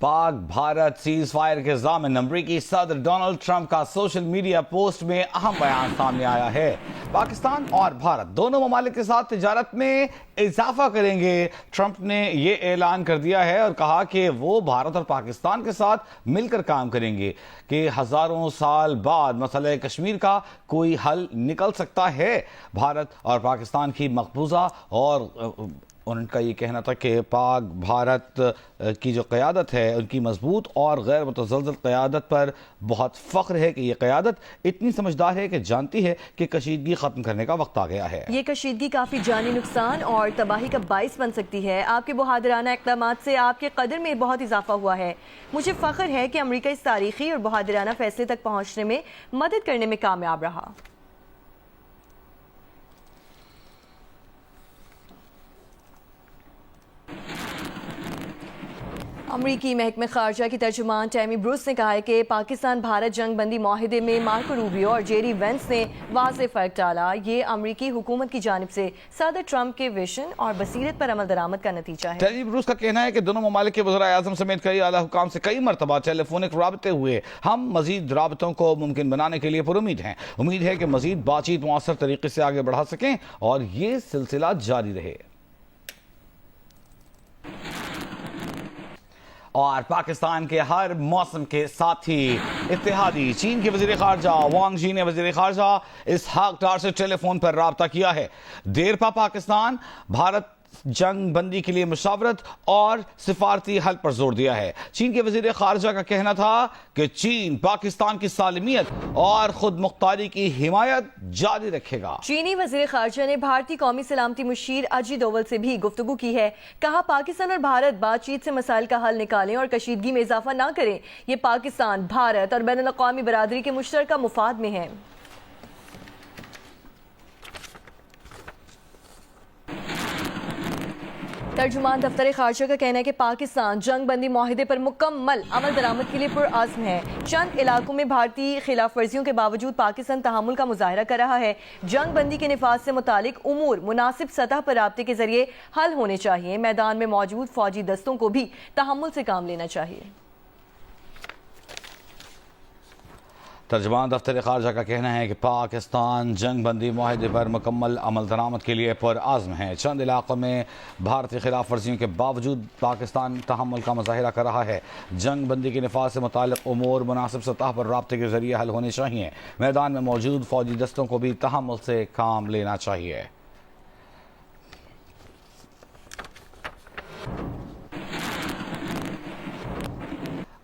Pak Bharat cease fire के ज़ामिन अमरीकी सदर डोनाल्ड ट्रंप का सोशल मीडिया पोस्ट में अहम बयान सामने आया है। पाकिस्तान और भारत दोनों ममालिक के साथ तिजारत में इजाफा करेंगे। ट्रंप ने ये ऐलान कर दिया है और कहा कि वो भारत और पाकिस्तान के साथ मिलकर काम करेंगे कि हजारों साल बाद मसला कश्मीर का कोई हल निकल सकता है। भारत और पाकिस्तान की मकबूजा और उनका ये कहना था कि पाक भारत की जो क़यादत है उनकी मजबूत और गैर मुतज़लज़ल क़यादत पर बहुत फ़ख्र है कि ये क़यादत इतनी समझदार है कि जानती है कि कशीदगी ख़त्म करने का वक्त आ गया है। ये कशीदगी काफ़ी जानी नुकसान और तबाही का बाइस बन सकती है। आपके बहादुराना इक़दामात से आपके कदर में बहुत इजाफा हुआ है। मुझे फ़ख्र है कि अमरीका इस तारीख़ी और बहादुराना फैसले तक पहुँचने में मदद करने में कामयाब रहा। अमरीकी महकमे खारजा की तर्जुमान टैमी ब्रूस ने कहा है कि पाकिस्तान भारत जंग बंदी माहिदे में मार्को रूबियो और जेरी वेंस ने वाज़ेह फ़र्क डाला। ये अमरीकी हुकूमत की जानिब से सदर ट्रंप के विजन और बसीरत पर अमल दरामद का नतीजा है। टैमी ब्रूस का कहना है कि दोनों ममालिक के वज़ीर-ए-आज़म समेत कई आला हुकाम से कई मरतबा टेलीफोनिक राबते हुए। हम मजीद राबतों को मुमकिन बनाने के लिए पुरुमीद हैं। उम्मीद है कि मजीद बातचीत मुअस्सर तरीके से आगे बढ़ा सकें और ये सिलसिला जारी रहे। और पाकिस्तान के हर मौसम के साथी इत्तेहादी चीन के वज़ीर ख़ारजा वांग यी ने वज़ीर ख़ारजा इसहाक डार से टेलीफोन पर राब्ता किया है। देर पा पाकिस्तान भारत जंग बंदी के लिए मुशावरत और सिफारती हल पर जोर दिया है। चीन के वज़ीर ख़ारजा का कहना था कि चीन पाकिस्तान की सालिमियत और खुद मुख्तारी की हिमायत जारी रखेगा। चीनी वज़ीर ख़ारजा ने भारतीय कौमी सलामती मुशीर अजीत डोवल से भी गुफ्तगू की है। कहा पाकिस्तान और भारत बातचीत से मसाइल का हल निकालें और कशीदगी में इजाफा ना करें। ये पाकिस्तान, भारत और बैनुल अक़वामी बरादरी के मुश्तरका मुफाद में है। तर्जुमान दफ्तर खारजा का कहना है कि पाकिस्तान जंग बंदी माहिदे पर मुकम्मल अमल दरामद के लिए पुरअज़्म है। चंद इलाकों में भारतीय खिलाफ वर्जियों के बावजूद पाकिस्तान तहम्मुल का मुजाहरा कर रहा है। जंग बंदी के निफाज से मुतालिक उमूर मुनासिब सतह पर राब्ते के जरिए हल होने चाहिए। मैदान में मौजूद फौजी दस्तों को भी तहम्मुल से काम लेना चाहिए। तर्जुमान दफ्तर ख़ारजा का कहना है कि पाकिस्तान जंग बंदी माहिदे पर मुकम्मल अमल दरामद के लिए पुरअज़्म है। चंद इलाक़ों में भारतीय खिलाफ वर्जियों के बावजूद पाकिस्तान तहम्मुल का मुज़ाहिरा कर रहा है। जंग बंदी के निफाज से मुतालिक उमूर मुनासिब सतह पर राब्ते के ज़रिए हल होने चाहिए। मैदान में मौजूद फौजी दस्तों को भी तहम्मुल से काम लेना चाहिए।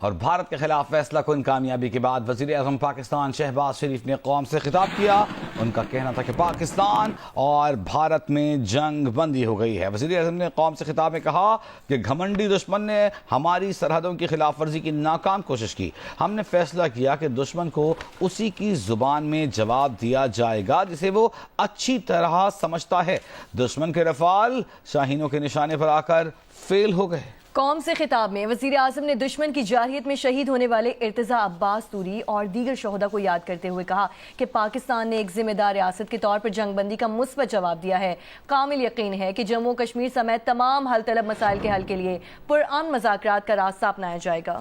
और भारत के खिलाफ फैसला कुन कामयाबी के बाद वज़ीर-ए-आज़म पाकिस्तान शहबाज शरीफ ने कौम से खिताब किया। उनका कहना था कि पाकिस्तान और भारत में जंग बंदी हो गई है। वज़ीर-ए-आज़म ने कौम से खिताब में कहा कि घमंडी दुश्मन ने हमारी सरहदों की खिलाफ वर्जी की नाकाम कोशिश की। हमने फैसला किया कि दुश्मन को उसी की ज़ुबान में जवाब दिया जाएगा जिसे वो अच्छी तरह समझता है। दुश्मन के रफ़ाल शाहीनों के निशाने पर आकर फेल हो गए। कौम से खिताब में वज़ीर आज़म ने दुश्मन की जारहियत में शहीद होने वाले इर्तिज़ा अब्बास तूरी और दीगर शोहदा को याद करते हुए कहा कि पाकिस्तान ने एक जिम्मेदार रियासत के तौर पर जंग बंदी का मुस्बत जवाब दिया है। कामिल यकीन है कि जम्मू कश्मीर समेत तमाम हल तलब मसाइल के हल के लिए पुरअमन मुज़ाकरात का रास्ता अपनाया जाएगा।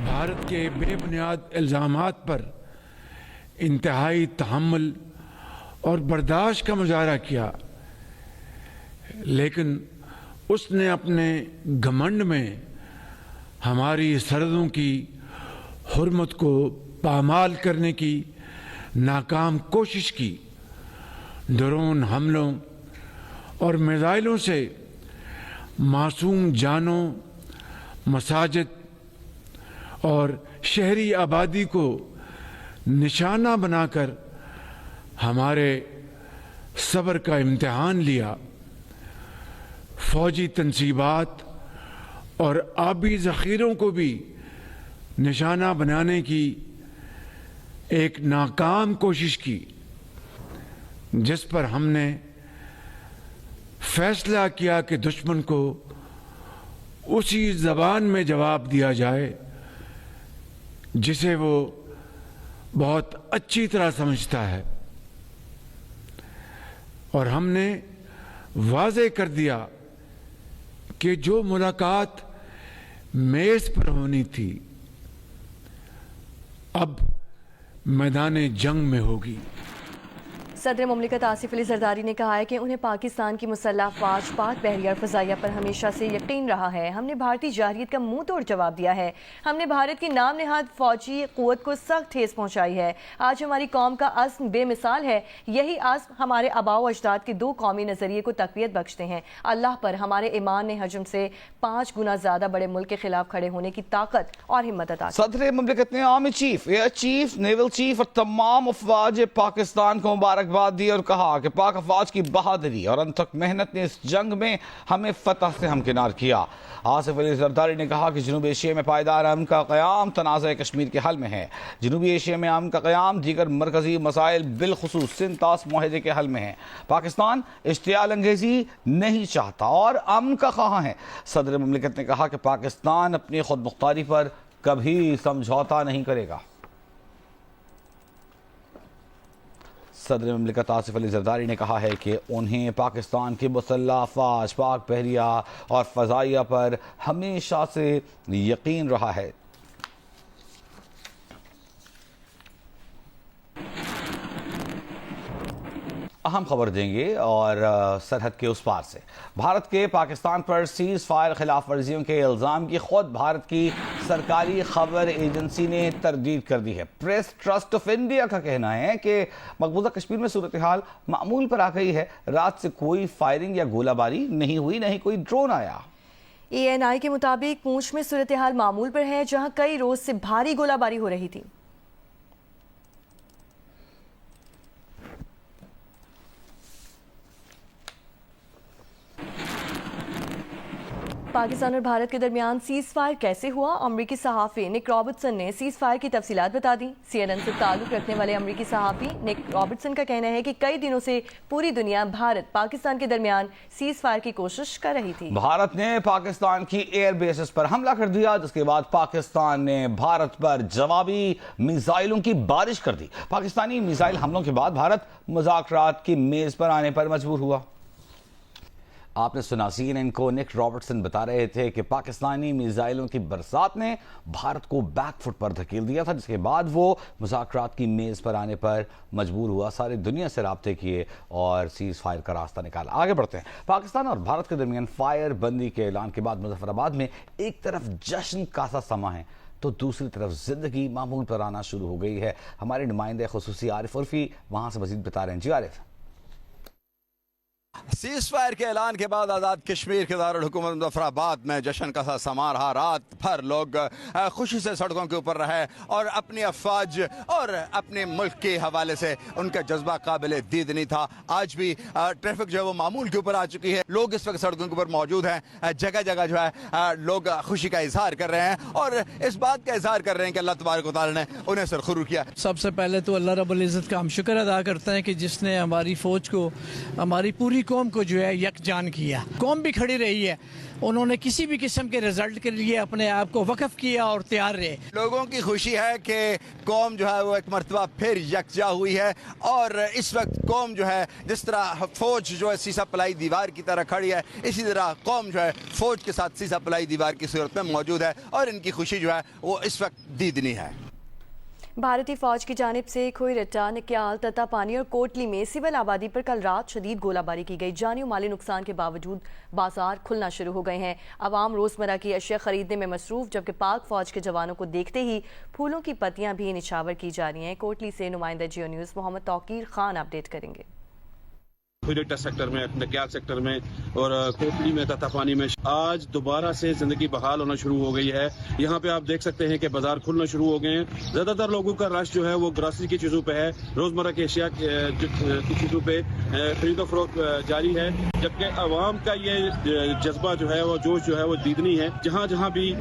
भारत के बेबुनियाद इल्ज़ामात पर इंतहाई तहम्मुल और बर्दाश्त का मुजाहरा किया, लेकिन उसने अपने घमंड में हमारी सरहदों की हुर्मत को पामाल करने की नाकाम कोशिश की। ड्रोन हमलों और मिसाइलों से मासूम जानों, मसाजिद और शहरी आबादी को निशाना बनाकर हमारे सब्र का इम्तिहान लिया। फौजी तंसीबात और आबी ज़ख़ीरों को भी निशाना बनाने की एक नाकाम कोशिश की, जिस पर हमने फैसला किया कि दुश्मन को उसी ज़बान में जवाब दिया जाए जिसे वो बहुत अच्छी तरह समझता है। और हमने वाज़े कर दिया کہ جو ملاقات میز پر ہونی تھی اب میدان جنگ میں ہوگی۔ صدر مملکت آصف علی زرداری نے کہا ہے کہ انہیں پاکستان کی مسلح افواج پاک بحریہ اور فضائیہ پر ہمیشہ سے یقین رہا ہے۔ ہم نے بھارتی جارحیت کا منہ توڑ جواب دیا ہے۔ ہم نے بھارت کی نام نہاد فوجی قوت کو سخت ٹھیس پہنچائی ہے۔ آج ہماری قوم کا عزم بے مثال ہے۔ یہی عزم ہمارے آباء و اجداد کے 2 قومی نظریے کو تقویت بخشتے ہیں۔ اللہ پر ہمارے ایمان نے حجم سے 5 گنا زیادہ بڑے ملک کے خلاف کھڑے ہونے کی طاقت اور ہمت عطا کی۔ صدر مملکت نے army chief, air chief, naval chief اور تمام افواج پاکستان کو مبارکباد دی اور کہا کہ پاک افواج کی بہادری اور انتھک محنت نے اس جنگ میں ہمیں فتح سے ہمکنار کیا۔ آصف علی زرداری نے کہا کہ جنوبی ایشیا میں پائیدار امن کا قیام تنازع کشمیر کے حل میں ہے۔ جنوبی ایشیا میں امن کا قیام دیگر مرکزی مسائل بالخصوص سندھ طاس معاہدے کے حل میں ہے۔ پاکستان اشتعال انگیزی نہیں چاہتا اور امن کا خواہاں ہے۔ صدر مملکت نے کہا کہ پاکستان اپنی خود مختاری پر کبھی سمجھوتا نہیں کرے گا۔ صدر مملکت آصف علی زرداری نے کہا ہے کہ انہیں پاکستان کی مسلح افواج پاک بحریہ اور فضائیہ پر ہمیشہ سے یقین رہا ہے۔ اہم خبر دیں گے اور سرحد کے اس پار سے بھارت کے پاکستان پر سیز فائر خلاف ورزیوں کے الزام کی خود بھارت کی سرکاری خبر ایجنسی نے تردید کر دی ہے۔ پریس ٹرسٹ آف انڈیا کا کہنا ہے کہ مقبوضہ کشمیر میں صورتحال معمول پر آ گئی ہے۔ رات سے کوئی فائرنگ یا گولہ باری نہیں ہوئی، نہ ہی کوئی ڈرون آیا۔ ANI کے مطابق پونچھ میں صورتحال معمول پر ہے، جہاں کئی روز سے بھاری گولہ باری ہو رہی تھی۔ پاکستان اور بھارت کے درمیان سیز فائر کیسے ہوا؟ امریکی صحافی نک رابرٹسن نے سیز فائر کی تفصیلات بتا دی۔ CNN سے تعلق رکھنے والے امریکی صحافی نک رابرٹسن کا کہنا ہے کہ کئی دنوں سے پوری دنیا بھارت پاکستان کے درمیان سیز فائر کی کوشش کر رہی تھی۔ بھارت نے پاکستان کی ایئر بیسز پر حملہ کر دیا، جس کے بعد پاکستان نے بھارت پر جوابی میزائلوں کی بارش کر دی۔ پاکستانی میزائل حملوں کے بعد بھارت مذاکرات کی میز پر آنے پر مجبور ہوا۔ آپ نے سنا CNN کو نک رابرٹسن بتا رہے تھے کہ پاکستانی میزائلوں کی برسات نے بھارت کو بیک فٹ پر دھکیل دیا تھا، جس کے بعد وہ مذاکرات کی میز پر آنے پر مجبور ہوا۔ ساری دنیا سے رابطے کیے اور سیز فائر کا راستہ نکالا۔ آگے بڑھتے ہیں۔ پاکستان اور بھارت کے درمیان فائر بندی کے اعلان کے بعد مظفر آباد میں ایک طرف جشن کا سا سما ہے تو دوسری طرف زندگی معمول پر آنا شروع ہو گئی ہے۔ ہمارے نمائندے خصوصی عارف عرفی وہاں سے مزید بتا رہے ہیں۔ جی عارف۔ سیز فائر کے اعلان کے بعد آزاد کشمیر کے دارالحکومت مظفر آباد میں جشن کا سا سما رہا۔ رات بھر لوگ خوشی سے سڑکوں کے اوپر رہے اور اپنی افواج اور اپنے ملک کے حوالے سے ان کا جذبہ قابل دید نہیں تھا۔ آج بھی ٹریفک جو ہے وہ معمول کے اوپر آ چکی ہے۔ لوگ اس وقت سڑکوں کے اوپر موجود ہیں، جگہ جگہ جو ہے لوگ خوشی کا اظہار کر رہے ہیں اور اس بات کا اظہار کر رہے ہیں کہ اللہ تبارک و تعالی نے انہیں سرخرو کیا۔ سب سے پہلے تو اللہ رب العزت کا ہم شکر ادا کرتے ہیں کہ جس نے ہماری فوج کو، ہماری پوری قوم کو جو ہے یکجان کیا۔ قوم بھی کھڑی رہی ہے، انہوں نے کسی بھی قسم کے رزلٹ کے لیے اپنے آپ کو وقف کیا اور تیار رہے۔ لوگوں کی خوشی ہے کہ قوم جو ہے وہ ایک مرتبہ پھر یکجا ہوئی ہے اور اس وقت قوم جو ہے جس طرح فوج جو ہے سیسا پلائی دیوار کی طرح کھڑی ہے، اسی طرح قوم جو ہے فوج کے ساتھ سیسا پلائی دیوار کی صورت میں موجود ہے اور ان کی خوشی جو ہے وہ اس وقت دیدنی ہے۔ بھارتی فوج کی جانب سے کھوئی رٹا، نکیال، تتا پانی اور کوٹلی میں سول آبادی پر کل رات شدید گولہ باری کی گئی۔ جانی و مالی نقصان کے باوجود بازار کھلنا شروع ہو گئے ہیں۔ عوام روزمرہ کی اشیاء خریدنے میں مصروف، جبکہ پاک فوج کے جوانوں کو دیکھتے ہی پھولوں کی پتیاں بھی نچھاور کی جا رہی ہیں۔ کوٹلی سے نمائندہ جیو نیوز محمد توقیر خان اپڈیٹ کریں گے۔ کھوئی سیکٹر میں، نکیال سیکٹر میں اور کوٹلی میں، تتا پانی میں آج دوبارہ سے زندگی بحال ہونا شروع ہو گئی ہے۔ یہاں پہ آپ دیکھ سکتے ہیں کہ بازار کھلنا شروع ہو گئے ہیں۔ زیادہ تر لوگوں کا رش جو ہے وہ گراسری کی چیزوں پہ ہے، روزمرہ کی اشیاء کی چیزوں پہ خرید و فروخت جاری ہے، جبکہ عوام کا یہ جذبہ جو ہے وہ جوش جو ہے وہ دیدنی ہے۔ جہاں جہاں بھی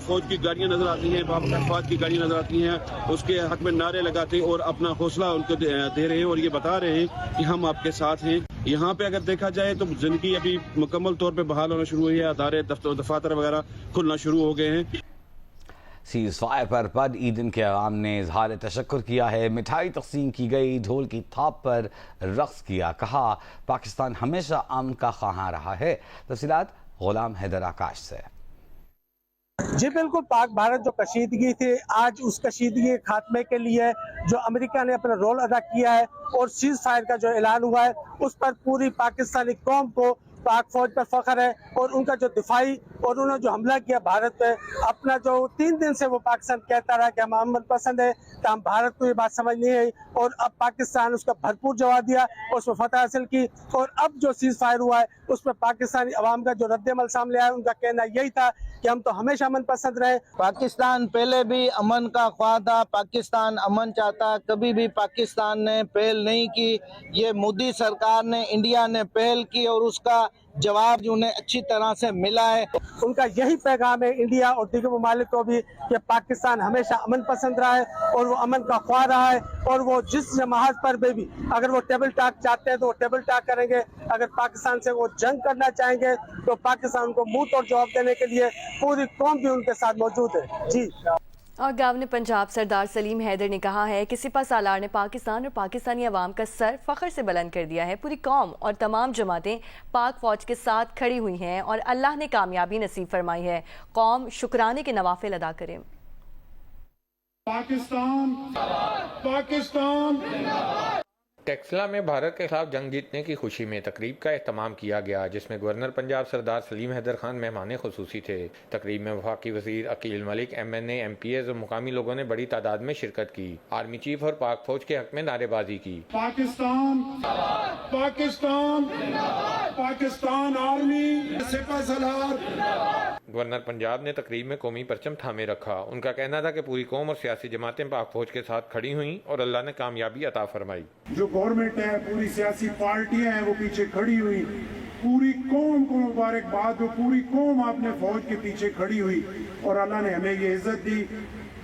فوج کی گاڑیاں نظر آتی ہیں، افواج کی گاڑیاں نظر آتی ہیں، اس کے حق میں نعرے لگاتے اور اپنا حوصلہ ان کو دے رہے ہیں اور یہ بتا رہے ہیں کہ ہم آپ کے ساتھ ہیں۔ یہاں پہ اگر دیکھا جائے تو زندگی ابھی مکمل طور پہ بحال ہونا شروع ہوئی ہے، ادارے دفاتر وغیرہ کھلنا شروع ہو گئے ہیں۔ سیز فائر پر بد عیدن کے عوام نے اظہار تشکر کیا ہے، مٹھائی تقسیم کی گئی، ڈھول کی تھاپ پر رقص کیا، کہا پاکستان ہمیشہ امن کا خواہاں رہا ہے۔ تفصیلات गुलाम हैदर आकाश से। जी बिल्कुल, पाक भारत जो कशीदगी थी, आज उस कशीदगी के खात्मे के लिए जो अमेरिका ने अपना रोल अदा किया है और सीज फायर का जो ऐलान हुआ है, उस पर पूरी पाकिस्तानी कौम को पाक फौज पर फख्र है। और उनका जो दिफाई और उन्होंने जो हमला किया भारत पे, अपना जो 3 दिन से वो पाकिस्तान कहता रहा कि हम अमन पसंद है, तो हम भारत को ये बात समझ नहीं आई और अब पाकिस्तान उसका भरपूर जवाब दिया और उसमें फतह हासिल की। और अब जो सीज फायर हुआ है उस पर पाकिस्तानी अवाम का जो रद्द-ए-अमल सामने आया, उनका कहना यही था कि हम तो हमेशा अमन पसंद रहे। पाकिस्तान पहले भी अमन का ख्वाह था, पाकिस्तान अमन चाहता, कभी भी पाकिस्तान ने पहल नहीं की। ये मोदी सरकार ने, इंडिया ने पहल की और उसका जवाब उन्हें अच्छी तरह से मिला है। उनका यही पैगाम है इंडिया और दीगर ममालिक को भी कि पाकिस्तान हमेशा अमन पसंद रहा है और वो अमन का ख्वाह रहा है और वो जिस जमात पर भी अगर वो टेबल टॉक चाहते हैं तो वो टेबल टॉक करेंगे। अगर पाकिस्तान से वो जंग करना चाहेंगे तो पाकिस्तान उनको मुंह तोड़ जवाब देने के लिए पूरी कौम भी उनके साथ मौजूद है। जी। और गवर्नर पंजाब सरदार सलीम हैदर ने कहा है कि सिपा सालार ने पाकिस्तान और पाकिस्तानी अवाम का सर फख्र से बुलंद कर दिया है। पूरी कौम और तमाम जमातें पाक फौज के साथ खड़ी हुई हैं और अल्लाह ने कामयाबी नसीब फरमाई है। कौम शुक्राने के नवाफिल अदा करे। पाकिस्तान टेक्सला में भारत के खिलाफ जंग जीतने की खुशी में तकरीब का एहतमाम किया गया, जिसमें गवर्नर पंजाब सरदार सलीम हैदर खान मेहमान खुसूसी थे। तकरीब में वफाकी वजीर अकील मलिक, MNA, MPs और मुकामी लोगों ने बड़ी तादाद में शिरकत की। आर्मी चीफ और पाक फौज के हक में नारेबाजी की। पाकिस्तान पाकिस्तान पाकिस्तान आर्मी सिपा सलार। गवर्नर पंजाब ने तकरीब में कौमी परचम थामे रखा। उनका कहना था कि पूरी कौम और सियासी जमातें पाक फौज के साथ खड़ी हुई और अल्लाह ने कामयाबी अता फरमाई। जो गवर्नमेंट है, पूरी सियासी पार्टियां हैं, वो पीछे खड़ी हुई। पूरी कौम को मुबारकबाद, जो पूरी कौम अपने फौज के पीछे खड़ी हुई और अल्लाह ने हमें ये इज्जत दी।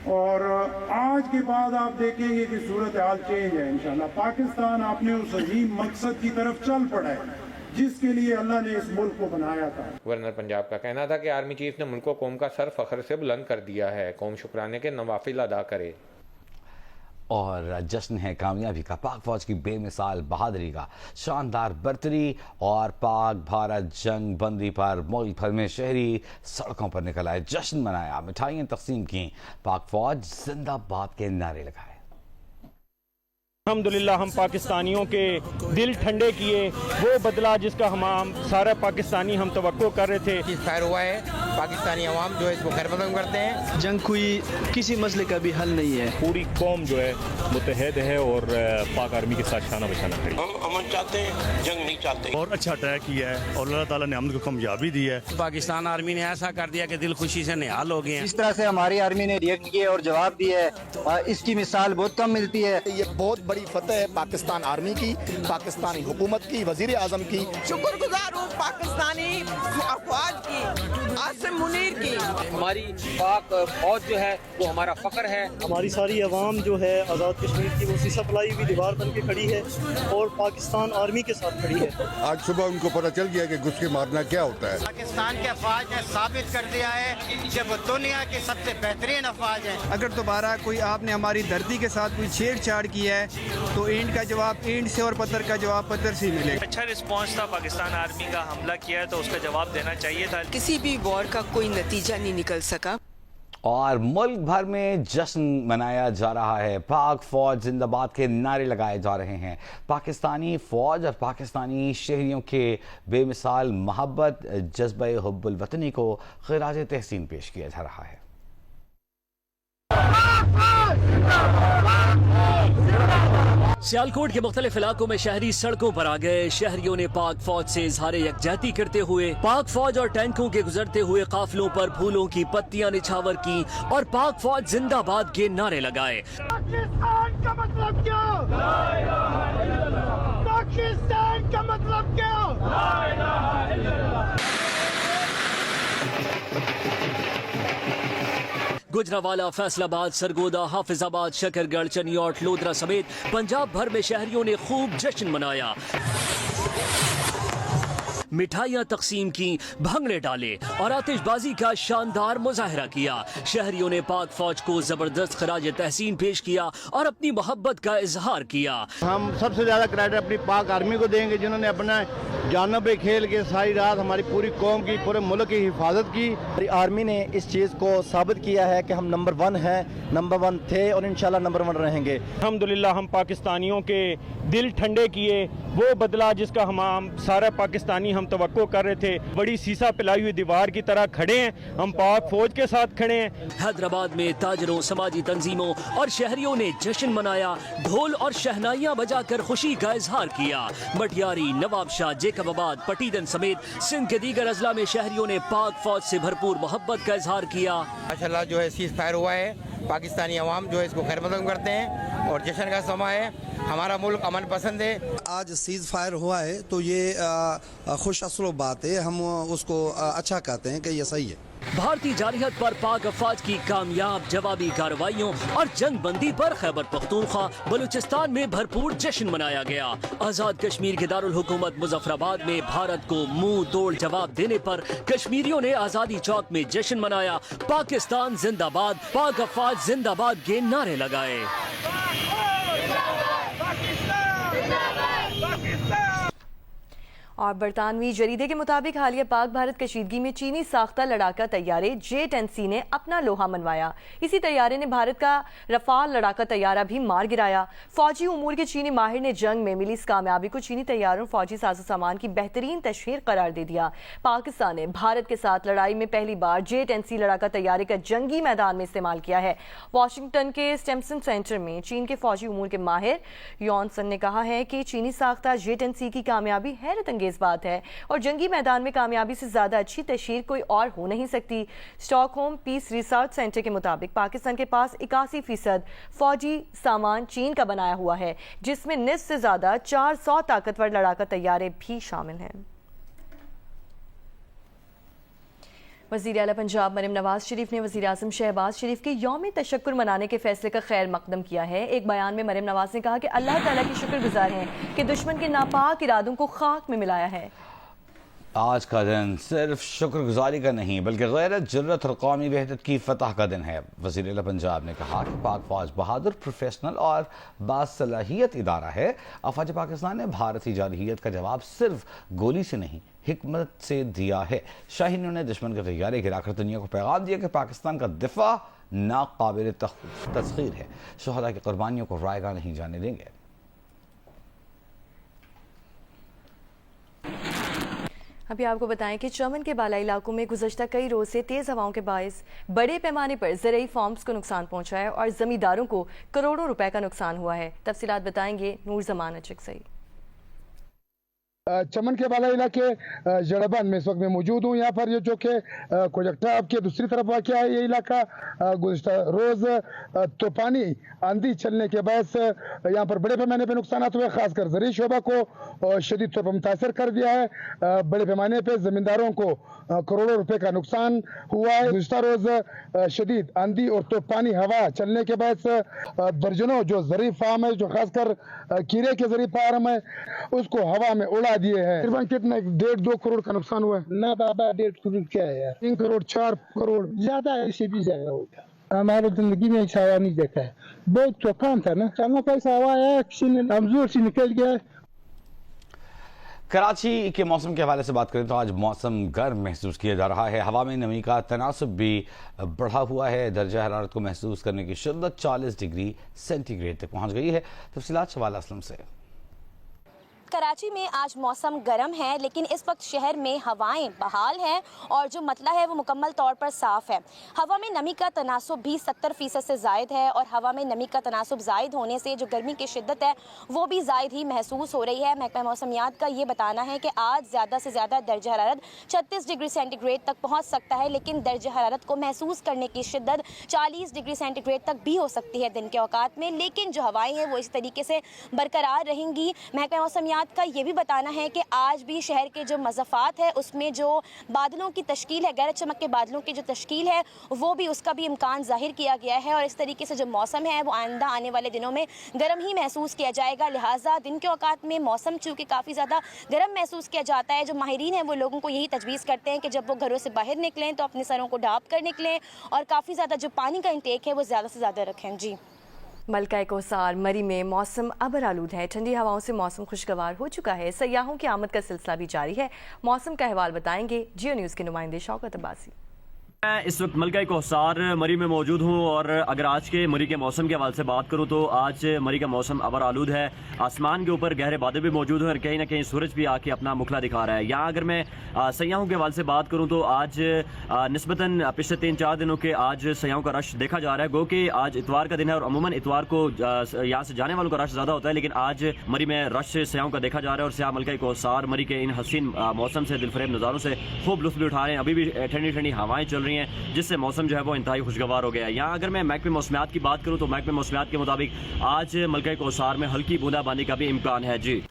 और आज के बाद आप देखेंगे कि सूरत हाल चेंज है इंशाल्लाह। पाकिस्तान अपने उस अजीम मकसद की तरफ चल पड़ा है जिसके लिए अल्लाह ने इस मुल्क को बनाया था। गवर्नर पंजाब का कहना था कि आर्मी चीफ ने मुल्क को कौम का सर फख्र से बुलंद कर दिया है। कौम शुक्राने के नवाफिल अदा करे। और जश्न है कामयाबी का, पाक फौज की बेमिसाल बहादुरी का, शानदार बर्तरी और पाक भारत जंग बंदी पर मुल्क भर में शहरी सड़कों पर निकल आए, जश्न मनाया, मिठाइयाँ तकसीम की, पाक फौज जिंदाबाद के नारे लगाए। अल्हम्दुलिल्लाह हम पाकिस्तानियों के दिल ठंडे किए, वो बदला जिसका हम सारा पाकिस्तानी हम तवक्को कर रहे थे। फायर हुआ है, पाकिस्तानी अवाम जो है इसको खैर मकदम करते हैं। जंग हुई किसी मसले का भी हल नहीं है। पूरी कौम जो है मुतहद है और पाक आर्मी के साथ शाना बशाना खड़ी। हम अमन चाहते हैं, जंग नहीं चाहते। और अच्छा अटैक किया है और अल्लाह ताला ने अमन को कामयाबी दी है। पाकिस्तान आर्मी ने ऐसा कर दिया कि दिल खुशी से निहाल हो गए हैं। इस तरह से हमारी आर्मी ने रिएक्ट किया और जवाब दिया है, इसकी मिसाल बहुत कम मिलती है। ये बहुत बड़ी फतह है पाकिस्तान आर्मी की, पाकिस्तानी हुकूमत की, वजीर आजम की। शुक्रगुजार हूँ पाकिस्तानी फौज की, आसिम मुनीर की। हमारी पाक फौज जो है वो हमारा फख्र है। हमारी सारी अवाम जो है आज़ाद कश्मीर की, वो सीसा फलाई हुई दीवार बन के खड़ी है और पाकिस्तान आर्मी के साथ खड़ी है। आज सुबह उनको पता चल गया कि घुस के मारना क्या होता है। पाकिस्तान के अफवाज ने साबित कर दिया है कि वो दुनिया के सबसे बेहतरीन अफवाज हैं। अगर दोबारा कोई आपने हमारी धरती के साथ कोई छेड़छाड़ की है तो ईंट का जवाब ईंट से और पत्थर का जवाब पत्थर से मिलेगा। अच्छा रिस्पांस था, पाकिस्तान आर्मी का हमला किया है तो उसका जवाब देना चाहिए था। किसी भी वॉर का कोई नतीजा नहीं निकल सका और मुल्क भर में जश्न मनाया जा रहा है, पाक फौज जिंदाबाद के नारे लगाए जा रहे हैं। पाकिस्तानी फौज और पाकिस्तानी शहरियों के बेमिसाल मोहब्बत, जज्बे हुब्बुल वतनी को खिराज तहसीन पेश किया जा रहा है। सियालकोट के मुख्तलिफ इलाकों में शहरी सड़कों पर आ गए। शहरियों ने पाक फौज से इजहार यकजहती करते हुए पाक फौज और टैंकों के गुजरते हुए काफिलों पर फूलों की पत्तियां निछावर की और पाक फौज जिंदाबाद के नारे लगाए। पाकिस्तान का मतलब क्या? पाकिस्तान का मतलब क्या? गुजरावाला, फैसलाबाद, सरगोदा, हाफिजाबाद, शकरगढ़, चनियोट, लोधरा समेत पंजाब भर में शहरियों ने खूब जश्न मनाया, मिठाइयाँ तकसीम की, भंगड़े डाले और आतिशबाजी का शानदार मुजाहरा किया। शहरियों ने पाक फौज को जबरदस्त खराज तहसीन पेश किया और अपनी मोहब्बत का इजहार किया। हम सबसे ज्यादा क्रेडिट अपनी पाक आर्मी को देंगे जिन्होंने अपना जानब पे खेल के सारी रात हमारी पूरी कौम की, पूरे मुल्क की हिफाजत की। हमारी आर्मी ने इस चीज़ को साबित किया है कि हम नंबर 1 हैं, नंबर 1 थे और इंशाल्लाह नंबर 1 रहेंगे। अल्हम्दुलिल्लाह हम पाकिस्तानियों के दिल ठंडे किए, वो बदला जिसका हम सारा पाकिस्तानी हम तवक्को कर रहे थे। बड़ी सीसा पिलाई हुई दीवार की तरह खड़े हैं, हम पाक फौज के साथ खड़े हैं। हैदराबाद में ताजरों, समाजी तंजीमों और शहरियों ने जश्न मनाया, ढोल और शहनाइयां बजाकर खुशी का इजहार किया। मटियारी, नवाबशाह, जेकबाबाद, पटीदन समेत सिंध के दीगर अजला में शहरियों ने पाक फौज से भरपूर मोहब्बत का इजहार किया। माशाल्लाह जो है सीज फायर हुआ है, पाकिस्तानी अवाम जो है इसको खैर मकदम करते हैं और जश्न का समय है। हमारा मुल्क अमन पसंद है। आज सीज फायर हुआ है तो ये खुश असलो बात है, हम उसको अच्छा कहते हैं कि ये सही है। भारतीय जारहियत पर पाक अफवाज की कामयाब जवाबी कार्रवाइयों और जंग बंदी पर खैबर पख्तूनख्वा, बलूचिस्तान में भरपूर जश्न मनाया गया। आज़ाद कश्मीर के दारुल हुकूमत मुजफ्फराबाद में भारत को मुंह तोड़ जवाब देने पर कश्मीरियों ने आज़ादी चौक में जश्न मनाया। पाकिस्तान जिंदाबाद, पाक अफवाज जिंदाबाद के नारे लगाए। और बरतानवी जरीदे के मुताबिक हालिया पाक भारत कशीदगी में चीनी साख्ता लड़ाका तैयारे J-10C ने अपना लोहा मनवाया। इसी तैयारे ने भारत का रफाल लड़ाका तैयारा भी मार गिराया। फौजी उमूर के चीनी माहिर ने जंग में मिली इस कामयाबी को चीनी तैयारों फौजी साजो सामान की बेहतरीन तशहीर करार दे दिया। पाकिस्तान ने भारत के साथ लड़ाई में पहली बार J-10C लड़ाका तैयारे का जंगी मैदान में इस्तेमाल किया है। वाशिंगटन के स्टेम्सन सेंटर में चीन के फौजी उमूर के माहिर यॉनसन ने कहा है कि चीनी साख्ता J-10C की कामयाबी हैरत अंगेज बात है और जंगी मैदान में कामयाबी से ज्यादा अच्छी तशहीर कोई और हो नहीं सकती। स्टॉकहोम पीस रिसर्च सेंटर के मुताबिक पाकिस्तान के पास 81% फौजी सामान चीन का बनाया हुआ है, जिसमें निस्फ से ज्यादा 400 ताकतवर लड़ाका तैयारे भी शामिल हैं। वज़ीर आला पंजाब मरियम नवाज शरीफ ने वज़ीर आज़म शहबाज शरीफ के यौम तशक्कुर मनाने के फैसले का खैर मकदम किया है। एक बयान में मरियम नवाज ने कहा कि अल्लाह ताला की शुक्रगुजार हैं कि दुश्मन के नापाक इरादों को खाक में मिलाया है। आज का दिन सिर्फ शुक्रगुजारी का नहीं बल्कि गैरत, जुर्रत और कौमी वहदत की फतह का दिन है। वज़ीर आला पंजाब ने कहा कि पाक फौज बहादुर, प्रोफेशनल और बासलाहियत इदारा है। अफवाज पाकिस्तान ने भारतीय जारहियत का जवाब सिर्फ गोली से नहीं हिकमत से दिया है। शाहीनों ने दुश्मन के तैयारे गिराकर दुनिया को पैगाम दिया कि पाकिस्तान का दिफा नाकाबिल तस्खीर है। शोहदा की कुर्बानियों को रायगा नहीं जाने देंगे। अभी आपको बताएं कि चमन के बालाई इलाकों में गुज़श्ता कई रोज से तेज हवाओं के बायस बड़े पैमाने पर ज़रई फार्म्स को नुकसान पहुंचा है और जमींदारों को करोड़ों रुपए का नुकसान हुआ है। तफसीलात बताएंगे नूर जमान अचकसई। चमन के बाला इलाके जड़बन में इस वक्त मैं मौजूद हूँ। यहाँ पर जो कि कोजक्टा के दूसरी तरफ वाक़ है ये इलाका। गुज़श्ता रोज़ तूफ़ानी आंधी चलने के बायस यहाँ पर बड़े पैमाने पर नुकसान हुए, खासकर ज़रूरी शोबा को शदीद तौर पर मुतासर कर दिया है। बड़े पैमाने पर ज़मींदारों को करोड़ों रुपए का नुकसान हुआ है। गुज़श्ता रोज़ शदीद आंधी और तूफ़ानी हवा चलने के बायस दर्जनों जो ज़रूरी फार्म है, जो खासकर कीड़े के ज़रूरी फार्म है, उसको हवा में उड़ा दिए हैं। तकरीबन कितना 1.5-2 करोड़ का नुकसान हुआ है ना बाबा? 1.5 करोड़ क्या है यार, 3 करोड़ 4 करोड़ ज्यादा है, इससे भी ज्यादा होगा। हमारी जिंदगी में ऐसा हवा नहीं देखा है। बहुत तूफान था ना, चलना पैसा हवा है, किसी ने कमजोर से निकल गया। कराची के मौसम के हवाले से बात करें तो आज मौसम गर्म महसूस किया जा रहा है। हवा में नमी का तनासुब भी बढ़ा हुआ है। दर्जा हरारत को महसूस करने की शिद्दत 40 डिग्री सेंटीग्रेड तक पहुंच गई है। तफसीलात शवाल असलम से। कराची में आज मौसम गर्म है, लेकिन इस वक्त शहर में हवाएं बहाल हैं और जो मतला है वो मुकम्मल तौर पर साफ़ है। हवा में नमी का तनासुब भी 70% से ज़ायद है और हवा में नमी का तनासुब ज़ायद होने से जो गर्मी की शिद्दत है वो भी ज़ायद ही महसूस हो रही है। महकमा मौसमियात का ये बताना है कि आज ज़्यादा से ज़्यादा दर्जा हरारत 36 डिग्री सेंटीग्रेड तक पहुँच सकता है, लेकिन दर्जा हरारत को महसूस करने की शिद्दत 40 डिग्री सेंटीग्रेड तक भी हो सकती है दिन के औकात में। लेकिन जो हवाएँ हैं वो इस तरीके से बरकरार रहेंगी। महकमा मौसमियात का ये भी बताना है कि आज भी शहर के जो मज़ाफ़ात है उसमें जो बादलों की तश्कील है, गैर चमक के बादलों की जो तश्कील है वो भी, उसका भी इम्कान ज़ाहिर किया गया है और इस तरीके से जो मौसम है वो आइंदा आने वाले दिनों में गर्म ही महसूस किया जाएगा। लिहाजा दिन के औकात में मौसम चूँकि काफ़ी ज़्यादा गर्म महसूस किया जाता है, जो माहिरीन हैं वो लोगों को यही तजवीज़ करते हैं कि जब वो घरों से बाहर निकलें तो अपने सरों को ढाँप कर निकलें और काफ़ी ज़्यादा जो पानी का इंटेक है वो ज़्यादा से ज़्यादा रखें। जी मलका कोसार मरी में मौसम अबर आलूद है। ठंडी हवाओं से मौसम खुशगवार हो चुका है। सयाहों की आमद का सिलसिला भी जारी है। मौसम का अहवाल बताएंगे जियो न्यूज़ के नुमाइंदे शौकत अब्बासी। मैं इस वक्त मलका कोसार मरी में मौजूद हूँ और अगर आज के मरी के मौसम के हवाले से बात करूँ तो आज मरी का मौसम अबर आलूद है। आसमान के ऊपर गहरे बादल भी मौजूद हैं और कहीं ना कहीं सूरज भी आके अपना मुखला दिखा रहा है। यहाँ अगर मैं सयाहों के हवाले से बात करूँ तो आज निस्बतन पिछले 3-4 दिनों के आज सयाहों का रश देखा जा रहा है। गो कि आज इतवार का दिन है और अमूमन इतवार को यहाँ से जाने वालों का रश ज़्यादा होता है, लेकिन आज मरी में रश सयाहों का देखा जा रहा है और सयाह मलका कोसार मरी के इन हसीन मौसम से दिलफरेब नज़ारों से खूब लुत्फ़ भी उठा रहे हैं। अभी भी ठंडी ठंडी हवाएं चल रही हैं जिससे मौसम जो है वो इंतहाई खुशगवार हो गया है। यहाँ अगर मैं महकमे मौसमियात की बात करूँ तो महकमे मौसमियात के मुताबिक आज मलका कोसार में हल्की बूंदाबांदी का भी इम्कान है। जी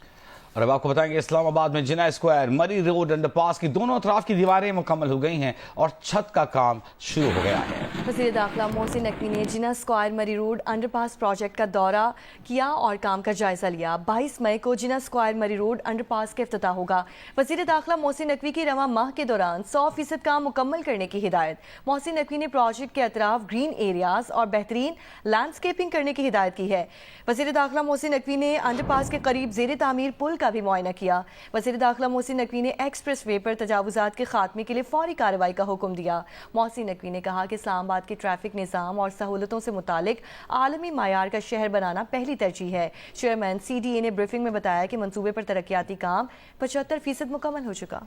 और अब आपको बताएंगे इस्लामाबाद में जिना स्क्वायर मरी रोड अंडरपास की दोनों तरफ की दीवारें मुकम्मल हो गई हैं और छत का काम शुरू हो गया है। वज़ीर दाखिला मोहसिन नकवी ने जिना स्क्वायर मरी रोड अंडरपास प्रोजेक्ट का दौरा किया और काम का जायजा लिया। 22 मई को जिना स्क्वायर मरी रोड अंडरपास का इफ्तिताह होगा। वज़ीर दाखिला मोहसिन नकवी की रवां माह के दौरान 100% काम मुकम्मल करने की हिदायत। मोहसिन नकवी ने प्रोजेक्ट के अतराफ ग्रीन एरियाज और बेहतरीन लैंडस्केपिंग करने की हिदायत की है। वज़ीर दाखिला मोहसिन नकवी ने अंडरपास के करीब ज़ेर तामीर पुल का भी मुआयना किया। वज़ीर दाखिला मोहसिन नकवी ने एक्सप्रेस वे पर तजावुजात के खात्मे के लिए फौरी कार्रवाई का हुक्म दिया। मोहसिन नकवी ने कहा कि इस्लामाबाद के ट्रैफिक निज़ाम और सहूलतों से मुतालिक आलमी मायार का शहर बनाना पहली तरजीह है। चेयरमैन CDA ने ब्रीफिंग में बताया कि मंसूबे पर तरक्याती काम 75% मुकम्मल हो चुका।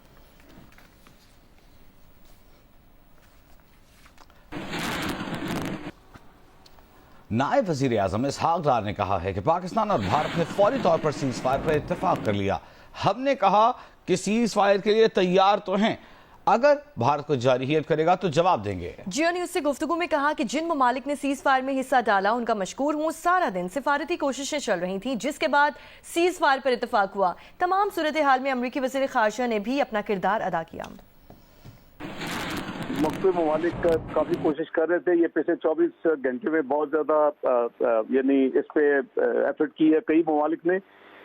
नायब वज़ीर आज़म इसहाक डार ने कहा है कि पाकिस्तान और भारत ने फौरी तौर पर सीज फायर पर इत्तेफाक कर लिया। हमने कहा कि सीज फायर के लिए तैयार तो हैं, अगर भारत को जारहियत करेगा तो जवाब देंगे। जियो न्यूज़ से गुफ्तगू में कहा कि जिन ममालिक ने सीज फायर में हिस्सा डाला उनका मशकूर हूँ। सारा दिन सिफारती कोशिशें चल रही थी जिसके बाद सीज फायर पर इत्तेफाक हुआ। तमाम सूरत हाल में अमरीकी वज़ीर ख़ारजा ने भी अपना किरदार अदा किया। मुख्तलिफ ममालिक काफ़ी कोशिश कर रहे थे। ये पिछले 24 घंटे में बहुत ज़्यादा यानी इस पे एफर्ट की है कई ममालिक ने,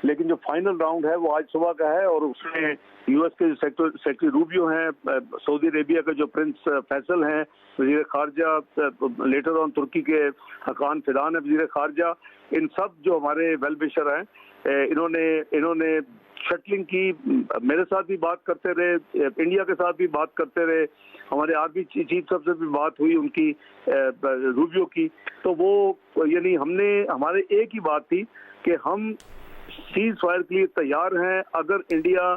लेकिन जो फाइनल राउंड है वो आज सुबह का है और उसमें US के जो सेक्रेटरी रूबियो हैं, सऊदी अरेबिया के जो प्रिंस फैसल हैं वज़ीर ख़ारजा, लेटर ऑन तुर्की के हकान फिदान है वज़ीर ख़ारजा, इन सब जो हमारे वेल विशर हैं इन्होंने शटलिंग की, मेरे साथ भी बात करते रहे, इंडिया के साथ भी बात करते रहे, हमारे आर्मी चीफ साहब से भी बात हुई उनकी रूबियो की। तो वो यानी हमारे एक ही बात थी कि हम सीज फायर के लिए तैयार हैं। अगर इंडिया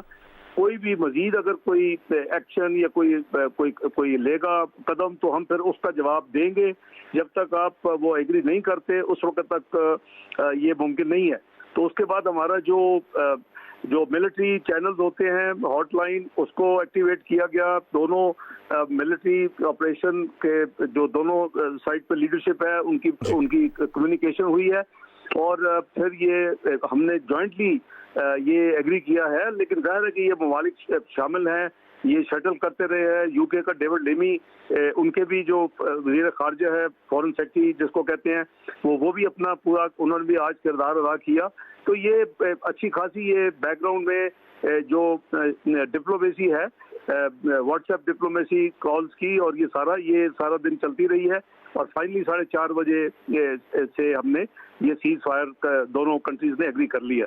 कोई भी मजीद अगर कोई एक्शन या कोई लेगा कदम तो हम फिर उसका जवाब देंगे। जब तक आप वो एग्री नहीं करते उस वक्त तक ये मुमकिन नहीं है। तो उसके बाद हमारा जो मिलिट्री चैनल्स होते हैं हॉटलाइन उसको एक्टिवेट किया गया। दोनों मिलिट्री ऑपरेशन के जो दोनों साइड पे लीडरशिप है उनकी कम्युनिकेशन हुई है और फिर ये हमने जॉइंटली ये एग्री किया है। लेकिन जाहिर है कि ये ममालिक शामिल हैं, ये शटल करते रहे हैं। UK का डेविड लेमी उनके भी जो वज़ीर ख़ारजा है, फॉरेन सेक्रेटरी जिसको कहते हैं, वो भी अपना पूरा उन्होंने भी आज किरदार अदा किया। तो ये अच्छी खासी ये बैकग्राउंड में जो डिप्लोमेसी है, व्हाट्सएप डिप्लोमेसी कॉल्स की और ये सारा दिन चलती रही है और फाइनली 4:30 बजे से हमने ये सीज फायर दोनों कंट्रीज ने एग्री कर लिया।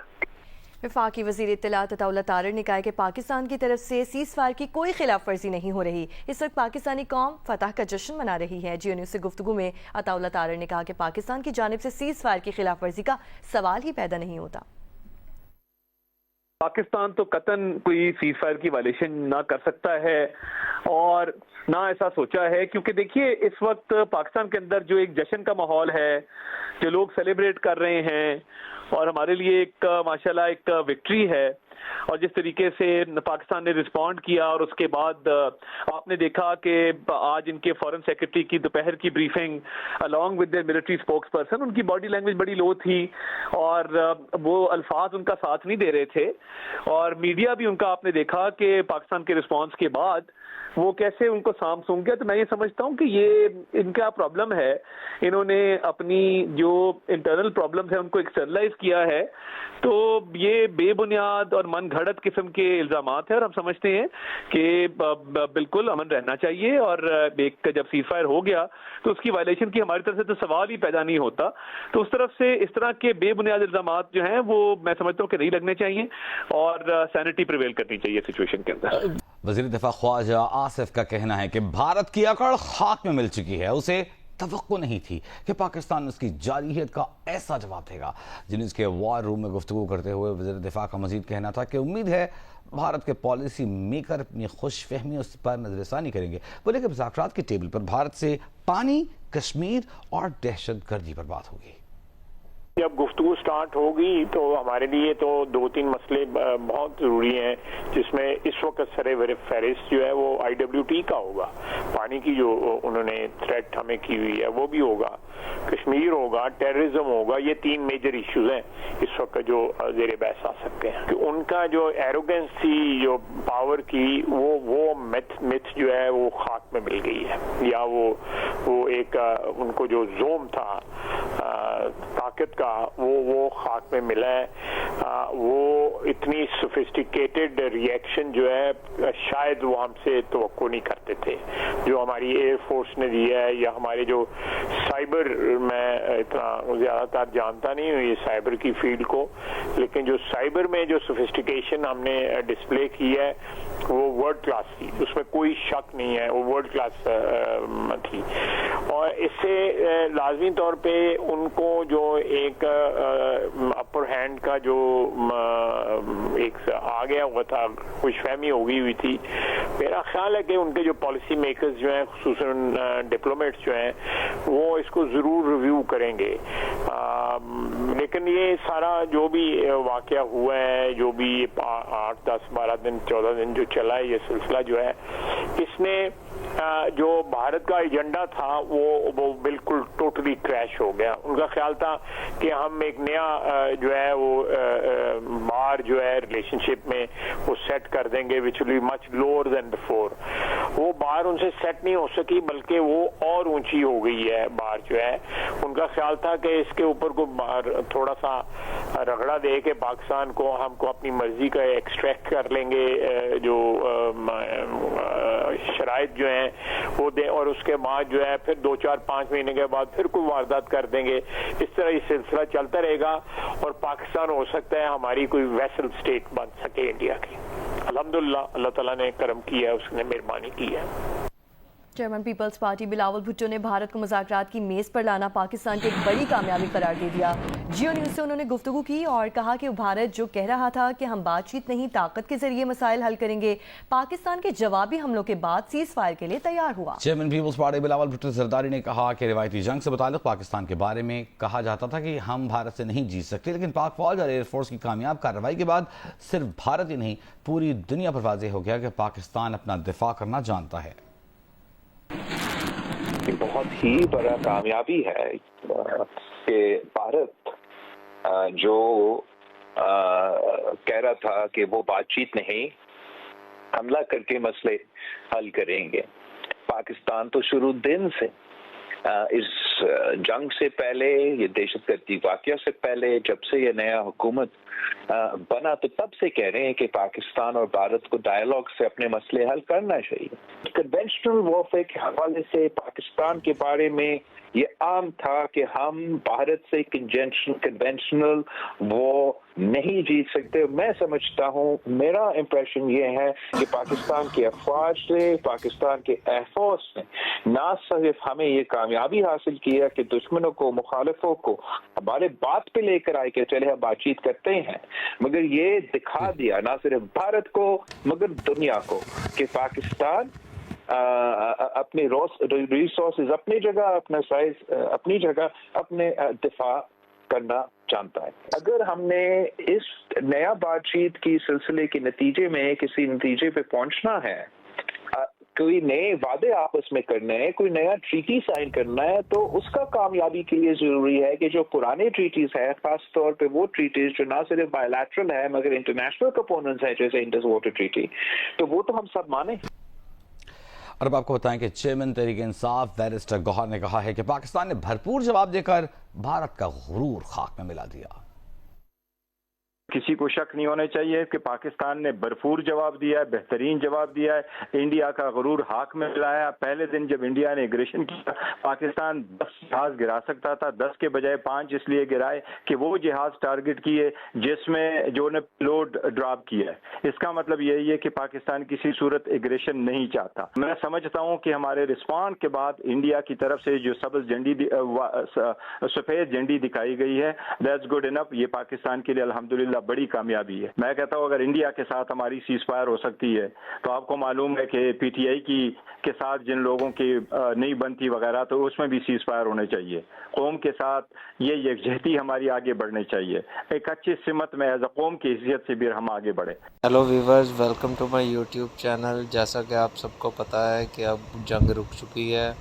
वफाकी वज़ीर इत्तलात अताउल्ला तारर ने कहा कि पाकिस्तान की तरफ से सीज फायर की कोई खिलाफ वर्जी नहीं हो रही। इस वक्त पाकिस्तानी कौम फतह का जश्न मना रही है। जियो न्यूज़ से गुफ्तगू में अताउल्ला तारर ने कहा कि पाकिस्तान की जानिब से सीज फायर की खिलाफ वर्जी का सवाल ही पैदा नहीं होता। पाकिस्तान तो कतन कोई सीज फायर की वायलेशन ना कर सकता है और ना ऐसा सोचा है, क्योंकि देखिए इस वक्त पाकिस्तान के अंदर जो एक जश्न का माहौल है, जो लोग सेलिब्रेट कर रहे हैं और हमारे लिए एक माशाल्लाह एक विक्ट्री है। और जिस तरीके से पाकिस्तान ने रिस्पॉन्ड किया और उसके बाद आपने देखा कि आज इनके फॉरेन सेक्रेटरी की दोपहर की briefing along with their military spokes person, उनकी बॉडी लैंग्वेज बड़ी लो थी और वो अल्फाज उनका साथ नहीं दे रहे थे और मीडिया भी उनका आपने देखा कि पाकिस्तान के रिस्पॉन्स के बाद वो कैसे उनको साम सूंघ गया। तो मैं ये समझता हूँ कि ये इनका प्रॉब्लम है, इन्होंने अपनी जो इंटरनल प्रॉब्लम्स है उनको एक्सटर्नलाइज किया है। तो ये बेबुनियाद और और मन घड़त किस्म के इल्जामात हैं, और हम समझते हैं कि बिल्कुल अमन रहना चाहिए, और एक जब सीज फायर हो गया तो उसकी वायलेशन की हमारी तरफ से तो सवाल ही पैदा नहीं होता। तो उस तरफ से इस तरह के बेबुनियाद इल्जामात जो हैं वो मैं समझता हूँ कि नहीं लगने चाहिए, और सैनिटी प्रिवेल करनी चाहिए सिचुएशन के अंदर। वज़ीर दिफा ख्वाजा आसिफ का कहना है कि भारत की अकड़ खाक में मिल चुकी है। उसे तवक्को नहीं थी कि पाकिस्तान उसकी जारहियत का ऐसा जवाब देगा। जिन्स के वॉर रूम में गुफ्तगू करते हुए वज़ीर दिफा का मजीद कहना था कि उम्मीद है भारत के पॉलिसी मेकर अपनी खुश फहमी उस पर नजरसानी करेंगे। बोले कि मुज़ाकरात की टेबल पर भारत से पानी, कश्मीर और दहशत गर्दी पर बात होगी। जब गुफ्तगू स्टार्ट होगी तो हमारे लिए तो 2-3 मसले बहुत ज़रूरी हैं, जिसमें इस वक्त सरे फहरिस्त जो है वो IWT का होगा, पानी की जो उन्होंने थ्रेट हमें की हुई है वो भी होगा, कश्मीर होगा, टेररिज्म होगा। ये 3 मेजर इश्यूज हैं इस वक्त जो ज़ेरे बहस आ सकते हैं। कि उनका जो एरोगेंस थी, जो पावर की, वो मिथ जो है वो खाक में मिल गई है, या वो एक उनको जो जोम था ताकत का वो खाक में मिला है। वो इतनी सोफिस्टिकेटेड रिएक्शन जो है शायद वो हमसे तवक्को नहीं करते थे, जो हमारी एयर फोर्स ने दिया है, या हमारे जो साइबर, मैं इतना ज़्यादातर जानता नहीं हूँ ये साइबर की फील्ड को, लेकिन जो साइबर में जो सोफिस्टिकेशन हमने डिस्प्ले की है वो वर्ल्ड क्लास थी, उसमें कोई शक नहीं है, वो वर्ल्ड क्लास थी। और इससे लाजमी तौर पे उनको जो एक अपर हैंड का जो एक आ गया हुआ था, खुशफहमी हो गई हुई थी। मेरा ख्याल है कि उनके जो पॉलिसी मेकर्स जो हैं, खुसूसन डिप्लोमेट्स जो हैं, वो इसको ज़रूर रिव्यू करेंगे। लेकिन ये सारा जो भी वाक़या हुआ है, जो भी 8, 10, 12 दिन, 14 दिन जो चला है ये सिलसिला जो है, इसने जो भारत का एजेंडा था वो बिल्कुल टोटली क्रैश हो गया। उनका ख्याल था कि हम एक नया जो है वो बार जो है रिलेशनशिप में वो सेट कर देंगे, which will be much lower than before. वो बार उनसे सेट नहीं हो सकी, बल्कि वो और ऊंची हो गई है बार जो है। उनका ख्याल था कि इसके ऊपर को थोड़ा सा रगड़ा दे के पाकिस्तान को हमको अपनी मर्जी का एक्सट्रैक्ट कर लेंगे, जो शराइत जो है वो दे, और उसके बाद जो है फिर 2, 4, 5 महीने के बाद फिर कोई वारदात कर देंगे। इस तरह ये सिलसिला चलता रहेगा, और पाकिस्तान हो सकता है हमारी कोई वेसल स्टेट बन सके इंडिया की। अल्हम्दुलिल्लाह अल्लाह ताला ने करम किया है, उसने मेहरबानी की है। चेयरमैन पीपल्स पार्टी बिलावल भुट्टो ने भारत को मुज़ाकरात की मेज़ पर लाना पाकिस्तान की एक बड़ी कामयाबी करार दे दिया। जियो न्यूज़ से उन्होंने गुफ्तगू की और कहा कि भारत जो कह रहा था कि हम बातचीत नहीं ताकत के जरिए मसाइल हल करेंगे, पाकिस्तान के जवाबी हमलों के बाद सीज फायर के लिए तैयार हुआ। चेयरमैन पीपल्स पार्टी बिलावल भुट्टो जरदारी ने कहा कि रिवायती जंग से मुताल्लिक पाकिस्तान के बारे में कहा जाता था कि हम भारत से नहीं जीत सकते, लेकिन पाक फौज और एयरफोर्स की कामयाब कार्रवाई के बाद सिर्फ भारत ही नहीं पूरी दुनिया पर वाज़ेह हो गया कि पाकिस्तान अपना दिफा करना जानता है। बहुत ही बड़ा कामयाबी है कि भारत जो कह रहा था कि वो बातचीत नहीं, हमला करके मसले हल करेंगे। पाकिस्तान तो शुरू दिन से इस जंग से पहले, ये दहशतगर्दी वाक़या से पहले, जब से ये नया हुकूमत बना, तो तब से कह रहे हैं कि पाकिस्तान और भारत को डायलॉग से अपने मसले हल करना चाहिए। कन्वेंशनल वॉरफेयर के हवाले से पाकिस्तान के बारे में ये आम था कि हम भारत से कन्वेंशनल वो नहीं जीत सकते। मैं समझता हूँ, मेरा इम्प्रेशन ये है कि पाकिस्तान के अफवाज ने, पाकिस्तान के एयरफोर्स ने ना सिर्फ हमें ये कामयाबी हासिल किया कि दुश्मनों को, मुखालिफों को हमारे बात पे लेकर आए कि चले हम बातचीत करते हैं, मगर ये दिखा दिया ना सिर्फ भारत को मगर दुनिया को कि पाकिस्तान अपने रिसोर्सेज अपनी जगह, अपना साइज अपनी जगह, अपने दिफा करना जानता है। अगर हमने इस नया बातचीत की सिलसिले के नतीजे में किसी नतीजे पे पहुंचना है, कोई नए वादे आपस में करने हैं, कोई नया ट्रीटी साइन करना है, तो उसका कामयाबी के लिए जरूरी है कि जो पुराने ट्रीटीज है, खास तौर पे वो ट्रीटीज जो ना सिर्फ बायलैटरल है मगर इंटरनेशनल कंपोनेंट्स है, जैसे इंडस वाटर ट्रीटी, तो वो तो हम सब माने। और अब आपको बताएं कि चेयरमैन तहरीक इंसाफ बैरिस्टर गौहर ने कहा है कि पाकिस्तान ने भरपूर जवाब देकर भारत का गुरूर खाक में मिला दिया। किसी को शक नहीं होना चाहिए कि पाकिस्तान ने भरपूर जवाब दिया है, बेहतरीन जवाब दिया है। इंडिया का गरूर हाक में मिलाया। पहले दिन जब इंडिया ने एग्रेशन किया, पाकिस्तान 10 जहाज गिरा सकता था, 10 के बजाय 5 इसलिए गिराए कि वो जहाज टारगेट किए जिसमें जो ने लोड ड्रॉप किया है। इसका मतलब यही है कि पाकिस्तान किसी सूरत एग्रेशन नहीं चाहता। मैं समझता हूँ कि हमारे रिस्पॉन्ड के बाद इंडिया की तरफ से जो सफेद झंडी दिखाई गई है, दैट्स गुड इनफ। ये पाकिस्तान के लिए अल्हम्दुलिल्लाह बड़ी कामयाबी है। मैं कहता हूँ अगर इंडिया के साथ हमारी सीज फायर हो सकती है तो आपको मालूम है कि पीटीआई के साथ जिन लोगों की नहीं बनती वगैरह, तो उसमें भी सीज फायर होने चाहिए। कौम के साथ ये यकजहती हमारी आगे बढ़नी चाहिए। एक अच्छी सिमत में एज अ कौम की हैसियत से भी हम आगे बढ़े। Hello viewers, welcome to my YouTube channel. जैसा कि आप सबको पता है कि अब जंग रुक चुकी है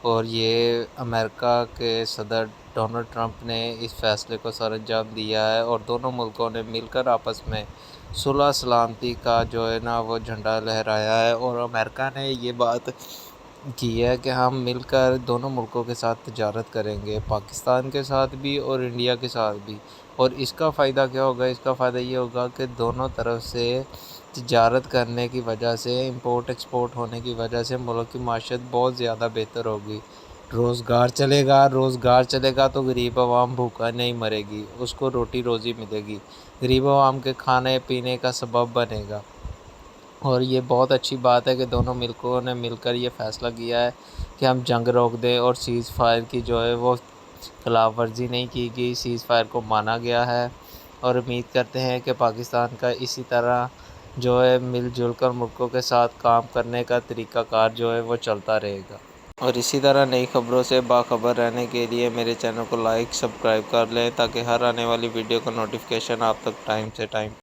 और ये अमेरिका के सदर डोनाल्ड ट्रंप ने इस फैसले को सरअंजाम दिया है और दोनों मुल्कों ने मिलकर आपस में सुलह सलामती का जो है ना वो झंडा लहराया है। और अमेरिका ने ये बात की है कि हम मिलकर दोनों मुल्कों के साथ तिजारत करेंगे, पाकिस्तान के साथ भी और इंडिया के साथ भी। और इसका फ़ायदा क्या होगा? इसका फ़ायदा ये होगा कि दोनों तरफ से तिजारत करने की वजह से, इंपोर्ट एक्सपोर्ट होने की वजह से मुल्क की माशत बहुत ज़्यादा बेहतर होगी। रोज़गार चलेगा तो गरीब आवाम भूखा नहीं मरेगी, उसको रोटी रोज़ी मिलेगी, गरीब आवाम के खाने पीने का सबब बनेगा। और ये बहुत अच्छी बात है कि दोनों मुल्कों ने मिलकर ये फ़ैसला किया है कि हम जंग रोक दें और सीज़ फायर की जो है वो खिलाफ वर्जी नहीं की गई, सीज़ फायर को माना गया है। और उम्मीद करते हैं कि पाकिस्तान का इसी तरह जो है मिलजुल कर मुल्कों के साथ काम करने का तरीक़ाकार जो है वो चलता रहेगा। और इसी तरह नई खबरों से बाखबर रहने के लिए मेरे चैनल को लाइक सब्सक्राइब कर लें ताकि हर आने वाली वीडियो का नोटिफिकेशन आप तक टाइम से टाइम